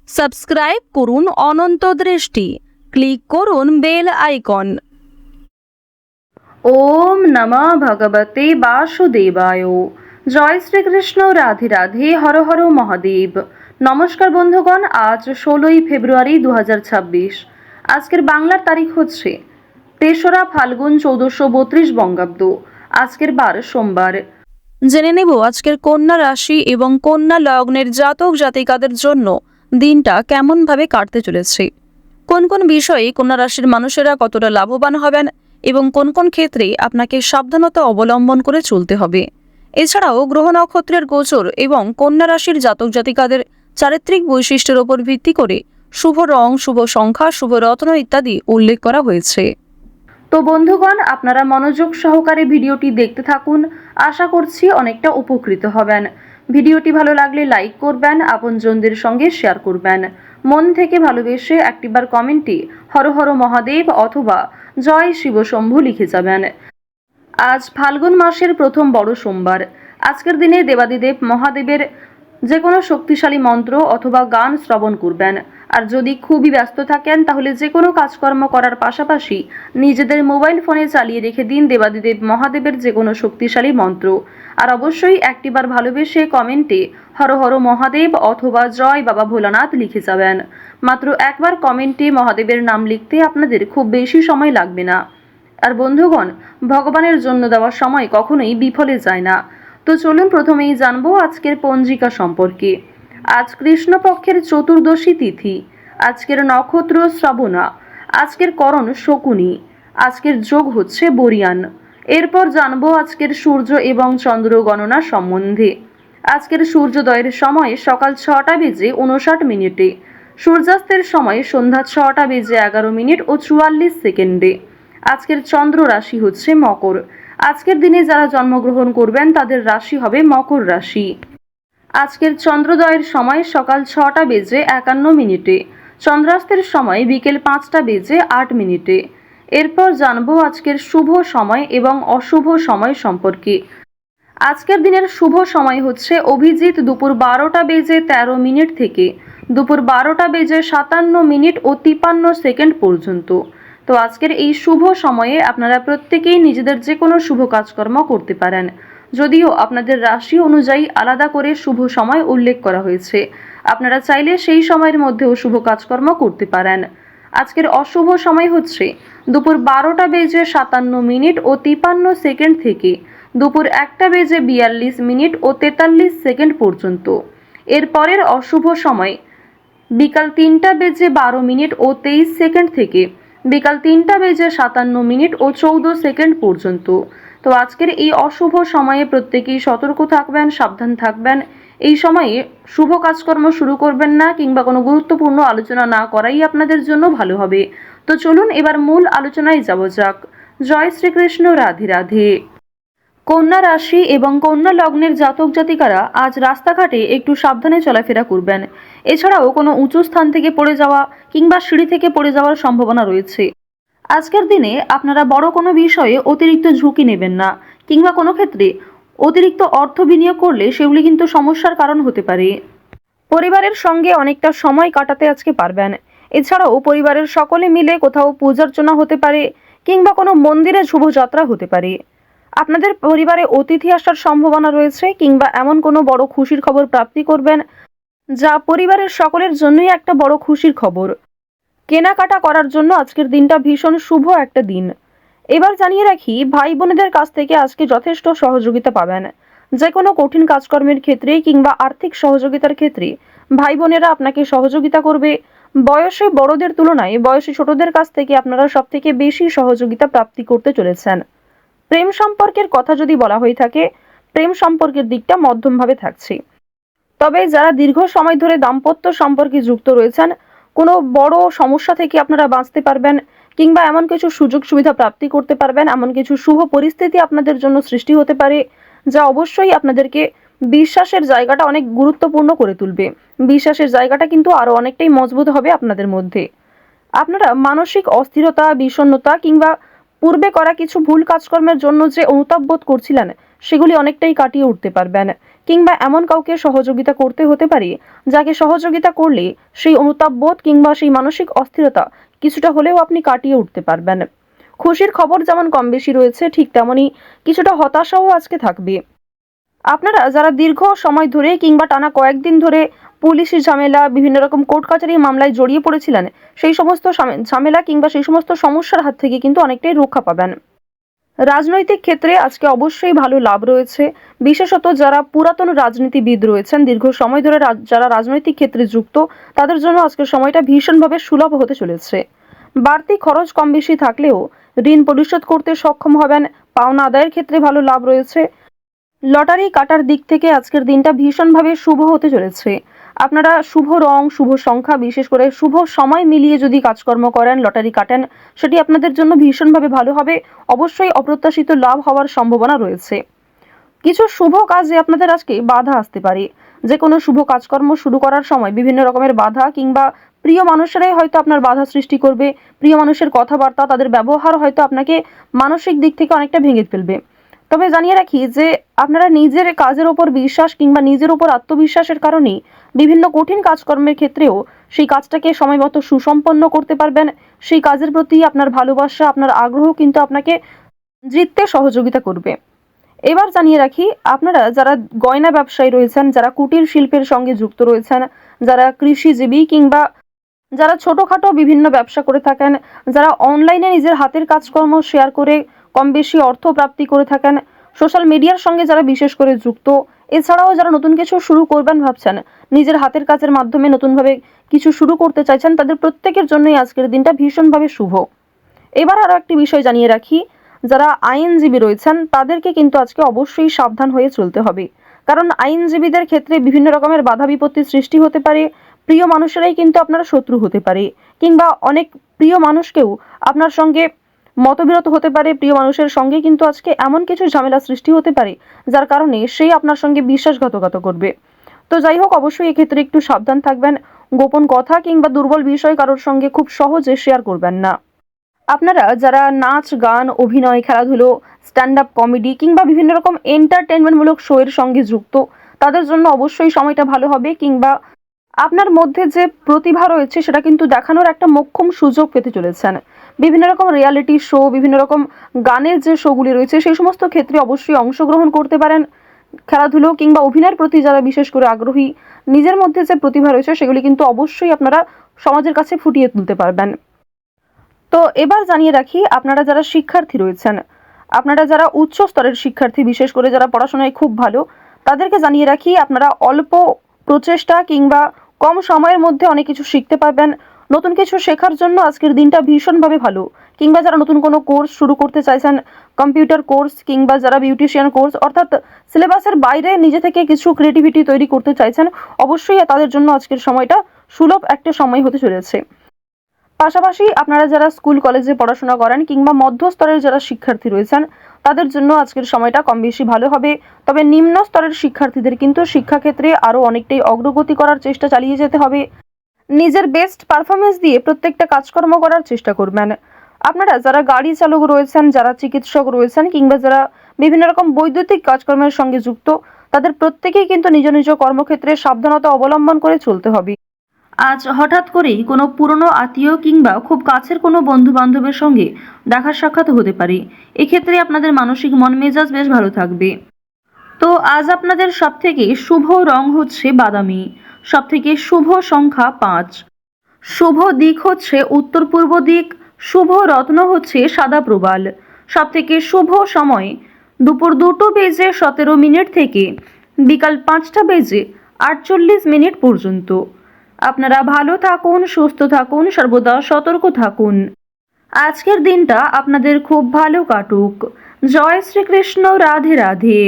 Subscribe করুন অনন্ত দৃষ্টি, click করুন বেল আইকন। ওম নমঃ ভগবতে বাসুদেবায়। জয় শ্রীকৃষ্ণ, রাধে রাধে, হর হর মহাদেব। নমস্কার বন্ধুগণ, আজ 16ই ফেব্রুয়ারি 2026। আজকের বাংলার তারিখ হচ্ছে 3রা ফাল্গুন 1432 বঙ্গাব্দ। আজকের বার সোমবার। জেনে নেব আজকের কন্যা রাশি এবং কন্যা লগ্নের জাতক জাতিকাদের জন্য দিনটা কেমনভাবে কাটতে চলেছে, কোন কোন বিষয়ে কন্যা রাশির মানুষেরা কতটা লাভবান হবেন এবং কোন কোন ক্ষেত্রে আপনাকে সাবধানতা অবলম্বন করে চলতে হবে। এছাড়াও গ্রহ নক্ষত্রের গোচর এবং কন্যা রাশির জাতক জাতিকাদের চারিত্রিক বৈশিষ্ট্যের উপর ভিত্তি করে শুভ রং, শুভ সংখ্যা, শুভ রত্ন ইত্যাদি উল্লেখ করা হয়েছে। তো বন্ধুগণ, আপনারা মনোযোগ সহকারে ভিডিওটি দেখতে থাকুন। আশা করছি অনেকটা উপকৃত হবেন। ভিডিওটি ভালো লাগলে লাইক করবেন, আপনজনদের সঙ্গে শেয়ার করবেন। মন থেকে ভালোবেসে একটিবার কমেন্টে হর হর মহাদেব অথবা জয় শিব শম্ভু লিখে যাবেন। আজ ফাল্গুন মাসের প্রথম বড় সোমবার। আজকের দিনে দেবাদিদেব মহাদেবের যে কোনো শক্তিশালী মন্ত্র অথবা গান শ্রবণ করবেন। আর যদি খুবই ব্যস্ত থাকেন তাহলে যে কোনো কাজকর্ম করার পাশাপাশি নিজেদের মোবাইল ফোনে চালিয়ে রেখে দিন দেবাদিদেব মহাদেবের যে কোনো শক্তিশালী মন্ত্র। আর অবশ্যই একটিবার ভালোবেসে কমেন্টে হর হর মহাদেব অথবা জয় বাবা ভোলানাথ লিখে যাবেন। মাত্র একবার কমেন্টে মহাদেবের নাম লিখতে আপনাদের খুব বেশি সময় লাগবে না। আর বন্ধুগণ, ভগবানের জন্য দেওয়া সময় কখনোই বিফলে যায় না। তো চলুন প্রথমেই জানবো আজকের পঞ্জিকা সম্পর্কে। আজ কৃষ্ণপক্ষের চতুর্দশী তিথি। আজকের নক্ষত্র শ্রবণা। আজকের করণ শকুনি। আজকের যোগ হচ্ছে বরিয়ান। এরপর জানবো আজকের সূর্য এবং চন্দ্র গণনা সম্বন্ধে। আজকের সূর্যোদয়ের সময় সকাল 6টা বেজে 59 মিনিটে, সূর্যাস্তের সময় সন্ধ্যা 6টা বেজে 11 মিনিট ও 44 সেকেন্ডে। আজকের চন্দ্র রাশি হচ্ছে মকর। আজকের দিনে যারা জন্মগ্রহণ করবেন তাদের রাশি হবে মকর রাশি। আজকের চন্দ্রোদয়ের সময় সকাল 6টা বেজে 51 মিনিটে, চন্দ্রাস্তের সময় বিকেল 5টা বেজে 8 মিনিটে। এরপর জানবো আজকের শুভ সময় এবং অশুভ সময় সম্পর্কে। আজকের দিনের শুভ সময় হচ্ছে অভিজিৎ দুপুর 12টা বেজে 13 মিনিট থেকে দুপুর 12টা বেজে 57 মিনিট ও 53 সেকেন্ড পর্যন্ত। তো আজকের এই শুভ সময়ে আপনারা প্রত্যেকেই নিজেদের যে কোনো শুভ কাজকর্ম করতে পারেন, যদিও আপনাদের রাশি অনুযায়ী আলাদা করে শুভ সময় উল্লেখ করা হয়েছে। আপনারা চাইলে সেই সময়ের মধ্যেও শুভ কাজকর্ম করতে পারেন। আজকের অশুভ সময় হচ্ছে দুপুর 12টা বেজে 57 মিনিট ও 53 সেকেন্ড থেকে দুপুর 1টা বেজে 42 মিনিট ও 43 সেকেন্ড পর্যন্ত। এরপরের অশুভ সময় বিকাল 3টা বেজে 12 মিনিট ও 23 সেকেন্ড থেকে বিকাল 3টা বেজে 57 মিনিট ও 14 সেকেন্ড পর্যন্ত। তো আজকের এই অশুভ সময়ে প্রত্যেকেই সতর্ক থাকবেন, সাবধান থাকবেন। এই সময়ে শুভ কাজকর্ম শুরু করবেন না কিংবা কোনো গুরুত্বপূর্ণ আলোচনা না করাই আপনাদের জন্য ভালো হবে। তো চলুন এবার মূল আলোচনায় যাওয়া যাক। জয় শ্রীকৃষ্ণ, রাধে রাধে। কন্যা রাশি এবং কন্যা লগ্নের জাতক জাতিকারা আজ রাস্তাঘাটে একটু সাবধানে চলাফেরা করবেন। এছাড়াও কোনো উঁচু স্থান থেকে পড়ে যাওয়া কিংবা সিঁড়ি থেকে পড়ে যাওয়ার সম্ভাবনা রয়েছে। আজকের দিনে আপনারা বড় কোনো বিষয়ে অতিরিক্ত ঝুঁকি নেবেন না কিংবা কোনো ক্ষেত্রে অতিরিক্ত অর্থ বিনিয়োগ করলে সেগুলি কিন্তু সমস্যার কারণ হতে পারে। পরিবারের সঙ্গে অনেকটা সময় কাটাতে আজকে পারবেন। এছাড়াও পরিবারের সকলে মিলে কোথাও পূজার্চনা হতে পারে কিংবা কোনো মন্দিরে শুভযাত্রা হতে পারে। আপনাদের পরিবারে অতিথি আসার সম্ভাবনা রয়েছে কিংবা এমন কোনো বড় খুশির খবর প্রাপ্তি করবেন যা পরিবারের সকলের জন্যই একটা বড় খুশির খবর। কেনাকাটা করার জন্য আজকের দিনটা ভীষণ শুভ একটা দিন। এবার জানিয়ে রাখি, ভাই বোনেদের কাছ থেকে আজকে যথেষ্ট সহযোগিতা পাবেন। যে কোনো কঠিন কাজকর্মের ক্ষেত্রে কিংবা আর্থিক সহযোগিতার ক্ষেত্রে ভাই বোনেরা আপনাকে সহযোগিতা করবে। বয়সে বড়দের তুলনায় বয়সে ছোটদের কাছ থেকে আপনারা সব থেকে বেশি সহযোগিতা প্রাপ্তি করতে চলেছেন। প্রেম সম্পর্কের কথা যদি বলা হয়ে থাকে, প্রেম সম্পর্কের দিকটা মধ্যমভাবে থাকছে। তবে যারা দীর্ঘ সময় ধরে দাম্পত্য সম্পর্কে যুক্ত রয়েছেন, কোনো বড় সমস্যা থেকে আপনারা বাঁচতে পারবেন কিংবা এমন কিছু সুযোগ সুবিধা প্রাপ্তি করতে পারবেন, এমন কিছু শুভ পরিস্থিতি আপনাদের জন্য সৃষ্টি হতে পারে যা অবশ্যই আপনাদেরকে বিশ্বাসের জায়গাটা অনেক গুরুত্বপূর্ণ করে তুলবে। বিশ্বাসের জায়গাটা কিন্তু আরো অনেকটাই মজবুত হবে আপনাদের মধ্যে। আপনারা মানসিক অস্থিরতা, বিষণ্ণতা কিংবা পূর্বে করা কিছু ভুল কাজকর্মের জন্য যে অনুতাপ বোধ করছিলেন সেগুলি অনেকটাই কাটিয়ে উঠতে পারবেন, কিংবা এমন কাউকে সহযোগিতা করতে হতে পারে যাকে সহযোগিতা করলে সেই অনুতাপ বোধ কিংবা সেই মানসিক অস্থিরতা কিছুটা হলেও আপনি কাটিয়ে উঠতে পারবেন। খুশির খবর যেমন কম বেশি রয়েছে, ঠিক তেমনই কিছুটা হতাশাও আজকে থাকবে। আপনারা যারা দীর্ঘ সময় ধরে কিংবা টানা কয়েকদিন ধরে পুলিশি ঝামেলা, বিভিন্ন রকম কোর্ট কাচারি মামলায় জড়িয়ে পড়েছিলেন, সেই সমস্ত ঝামেলা কিংবা সেই সমস্ত সমস্যার হাত থেকে কিন্তু অনেকটাই রক্ষা পাবেন। রাজনৈতিক ক্ষেত্রে আজকে অবশ্যই ভালো লাভ রয়েছে। বিশেষত যারা পুরাতন রাজনীতিবিদ রয়েছেন, দীর্ঘ সময় ধরে যারা রাজনৈতিক ক্ষেত্রে যুক্ত, তাদের জন্য আজকের সময়টা ভীষণভাবে সুলভ হতে চলেছে। বাড়তি খরচ কম বেশি থাকলেও ঋণ পরিশোধ করতে সক্ষম হবেন। পাওনা আদায়ের ক্ষেত্রে ভালো লাভ রয়েছে। লটারি কাটার দিক থেকে আজকের দিনটা ভীষণভাবে শুভ হতে চলেছে। আপনারা শুভ রং, শুভ সংখ্যা, বিশেষ করে শুভ সময় মিলিয়ে যদি কাজকর্ম করেন, লটারি কাটেন, সেটি আপনাদের জন্য ভীষণভাবে ভালো হবে। অবশ্যই অপ্রত্যাশিত লাভ হওয়ার সম্ভাবনা রয়েছে। কিছু শুভ কাজে আপনাদের আজকে বাধা আসতে পারে। যে কোনো শুভ কাজকর্ম শুরু করার সময় বিভিন্ন রকমের বাধা কিংবা প্রিয় মানুষেরাই হয়তো আপনার বাধা সৃষ্টি করবে। প্রিয় মানুষের কথাবার্তা, তাদের ব্যবহার হয়তো আপনাকে মানসিক দিক থেকে অনেকটা ভেঙে ফেলবে। তবে জানিয়ে রাখি যে আপনারা নিজের কাজের ওপর বিশ্বাস কিংবা নিজের ওপর আত্মবিশ্বাসের কারণেই বিভিন্ন কঠিন কাজকর্মের ক্ষেত্রেও সেই কাজটাকে সময়মতো সুসম্পন্ন করতে পারবেন। সেই কাজের প্রতি আপনার ভালোবাসা, আপনার আগ্রহ কিন্তু আপনাকে জিততে সহযোগিতা করবে। এবার জানিয়ে রাখি, আপনারা যারা গয়না ব্যবসায়ী রয়েছেন, যারা কুটির শিল্পের সঙ্গে যুক্ত রয়েছেন, যারা কৃষিজীবী কিংবা যারা ছোটোখাটো বিভিন্ন ব্যবসা করে থাকেন, যারা অনলাইনে নিজের হাতের কাজকর্ম শেয়ার করে কম বেশি অর্থ প্রাপ্তি করে থাকেন, সোশ্যাল মিডিয়ার সঙ্গে যারা বিশেষ করে যুক্ত, এছাড়াও যারা নতুন কিছু শুরু করবেন ভাবছেন, নিজের হাতের কাজের মাধ্যমে নতুনভাবে কিছু শুরু করতে চাইছেন, তাদের প্রত্যেকের জন্যই আজকের দিনটা ভীষণভাবে শুভ। এবার আরও একটি বিষয় জানিয়ে রাখি, যারা আইনজীবী রয়েছেন তাদেরকে কিন্তু আজকে অবশ্যই সাবধান হয়ে চলতে হবে। কারণ আইনজীবীদের ক্ষেত্রে বিভিন্ন রকমের বাধা বিপত্তির সৃষ্টি হতে পারে। প্রিয় মানুষেরাই কিন্তু আপনার শত্রু হতে পারে, কিংবা অনেক প্রিয় মানুষকেও আপনার সঙ্গে মতবিরোধ হতে পারে। প্রিয় মানুষের সঙ্গে কিন্তু আজকে এমন কিছু ঝামেলা সৃষ্টি হতে পারে যার কারণে সেই আপনার সঙ্গে বিশ্বাসঘাতকতা করবে। তো যাই হোক, অবশ্যই এক্ষেত্রে একটু সাবধান থাকবেন। গোপন কথা কিংবা দুর্বল বিষয় কারোর সঙ্গে খুব সহজে শেয়ার করবেন না। আপনারা যারা নাচ, গান, অভিনয়, খেলাধুলো, স্ট্যান্ড আপ কমেডি কিংবা বিভিন্ন রকম এন্টারটেনমেন্টমূলক শো এর সঙ্গে যুক্ত, তাদের জন্য অবশ্যই সময়টা ভালো হবে। কিংবা আপনার মধ্যে যে প্রতিভা রয়েছে সেটা কিন্তু দেখানোর একটা মোক্ষম সুযোগ পেতে চলেছেন। বিভিন্ন রকম রিয়ালিটি শো, বিভিন্ন রকম গানের যে শোগুলি রয়েছে, সেই সমস্ত ক্ষেত্রে অবশ্যই অংশগ্রহণ করতে পারেন। খেলাধুলো কিংবা অভিনয়ের প্রতি যারা বিশেষ করে আগ্রহী, নিজের মধ্যে যে প্রতিভা রয়েছে সেগুলি কিন্তু অবশ্যই আপনারা সমাজের কাছে ফুটিয়ে তুলতে পারবেন। তো এবার জানিয়ে রাখি, আপনারা যারা শিক্ষার্থী রয়েছেন, আপনারা যারা উচ্চ স্তরের শিক্ষার্থী, বিশেষ করে যারা পড়াশোনায় খুব ভালো, তাদেরকে জানিয়ে রাখি আপনারা অল্প প্রচেষ্টা কিংবা কম সময়ের মধ্যে অনেক কিছু শিখতে পারবেন। নতুন কিছু শেখার জন্য আজকের দিনটা ভীষণভাবে ভালো। কিংবা যারা নতুন কোনো কোর্স শুরু করতে চাইছেন, কম্পিউটার কোর্স কিংবা যারা বিউটিশিয়ান কোর্স, অর্থাৎ সিলেবাসের বাইরে নিজে থেকে কিছু ক্রিয়েটিভিটি তৈরি করতে চাইছেন, অবশ্যই তাদের জন্য আজকের সময়টা সুলভ একটা সময় হতে চলেছে। পাশাপাশি আপনারা যারা স্কুল কলেজে পড়াশোনা করেন কিংবা মধ্যস্তরের যারা শিক্ষার্থী রয়েছেন, তাদের জন্য আজকের সময়টা কম বেশি ভালো হবে। তবে নিম্ন স্তরের শিক্ষার্থীদের কিন্তু শিক্ষাক্ষেত্রে আরও অনেকটাই অগ্রগতি করার চেষ্টা চালিয়ে যেতে হবে। নিজের বেস্ট পারফরমেন্স দিয়ে প্রত্যেকটা কাজকর্ম করার চেষ্টা করবেন। আপনারা যারা গাড়ি চালক রয়েছেন, যারা চিকিৎসক রয়েছেন কিংবা যারা বিভিন্ন রকম বৈদ্যুতিক কাজকর্মের সঙ্গে যুক্ত, তাদের প্রত্যেকেই কিন্তু নিজ নিজ কর্মক্ষেত্রে সাবধানতা অবলম্বন করে চলতে হবে। আজ হঠাৎ করেই কোনো পুরনো আত্মীয় কিংবা খুব কাছের কোনো বন্ধু বান্ধবের সঙ্গে দেখা সাক্ষাৎ হতে পারে। এক্ষেত্রে আপনাদের মানসিক মন মেজাজ বেশ ভালো থাকবে। তো আজ আপনাদের সবথেকে শুভ রং হচ্ছে বাদামি, সবথেকে শুভ সংখ্যা 5, শুভ দিক হচ্ছে উত্তর পূর্ব দিক, শুভ রত্ন হচ্ছে সাদা প্রবাল, সবথেকে শুভ সময় দুপুর 2:17 থেকে বিকাল 5:48 পর্যন্ত। আপনারা ভালো থাকুন, সুস্থ থাকুন, সর্বদা সতর্ক থাকুন। আজকের দিনটা আপনাদের খুব ভালো কাটুক। জয় শ্রীকৃষ্ণ, রাধে রাধে।